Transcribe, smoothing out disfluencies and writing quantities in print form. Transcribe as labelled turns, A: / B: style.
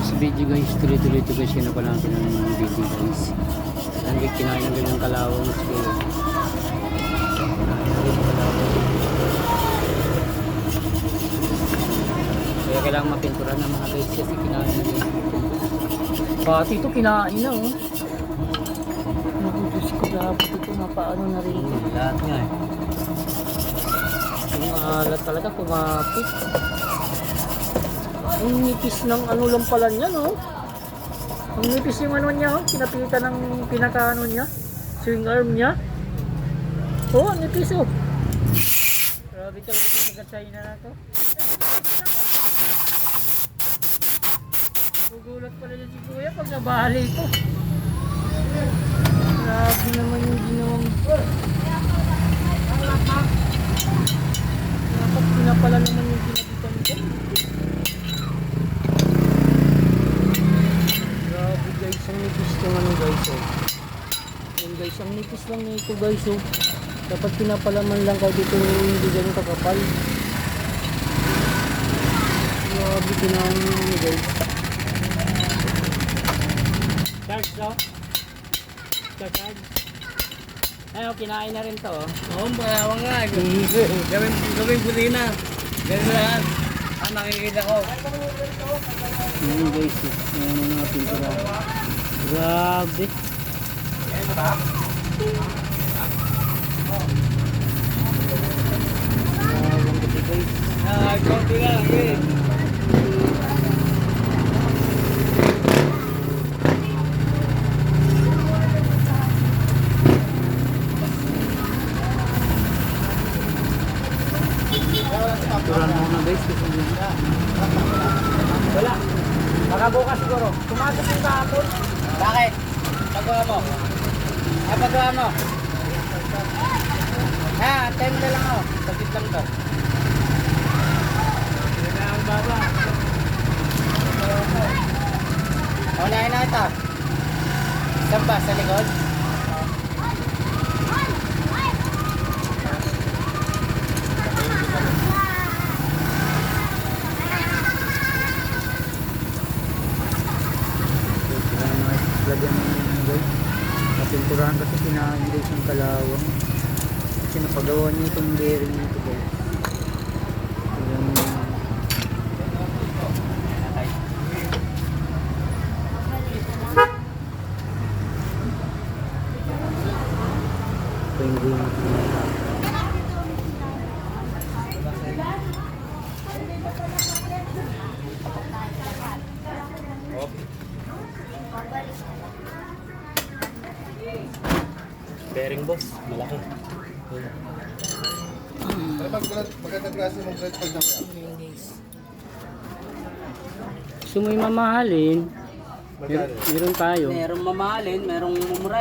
A: next video guys, tuloy-tuloy ito guys, yun na pa natin ang video guys. Hanggang kinain ng ganyang kalawang siguro. Kaya kailangan mapintura ng mga guys kasi kinain na rin. Pati ito kinain na oh. Naku Diyos ko, dapat ito mapaano na rin ito.
B: Lahat nga eh.
A: Yung alat talaga pumapit. Ang nipis ng ano lang pala niya no. Ang nipis yung ano niya, oh. Pinapitan ng pinakaano niya, swing arm niya. Oh, ang nipis oh. Grabe talaga sa taga-China na to. Gugulat pala dyan si Kuya pag nabali ito. Grabe naman yung ginawang. Dapat pinapala naman yung pinapitan nito. Grabe guys, ang nipis ng ano guys oh. Yan guys, ang nipis lang nito guys oh. Dapat pinapalaman lang kahit ito hindi ganun kakapal. Grabe ginawa nyo guys. Charge no? Charge. Ayun, kinain na rin to oh.
B: Oo, malawa nga. Gawin bulina. Ganun lang. Ah, nakikita ko.
A: Ayan guys, ayan yung mga pintura. Grabe. Ang ganda guys.
B: Ah, konti lang eh.
A: Pinturan muna guys kasi wala. Baka bukas siguro. Tumagas yung kahapon.
B: Bakit? Pagawa mo. Ay, pagawa mo. Ha, time na lang ako. Sagit lang to. Hindi na ang baba. Unahin na ito. Saan ba? Sa likod?
A: Lagyan ng ano guys. Napinturahan kasi kinain guys ng kalawang. Kasi napagawa niya itong bearing nito guys. Ayan. Ito yung green natin.
B: Bearing boss, malaki.
C: Magandang klase mong bread pag naman.
A: Gusto mo yung mamahalin?
C: Magkano?
A: Meron tayo.
B: Merong mamahalin, merong mumura.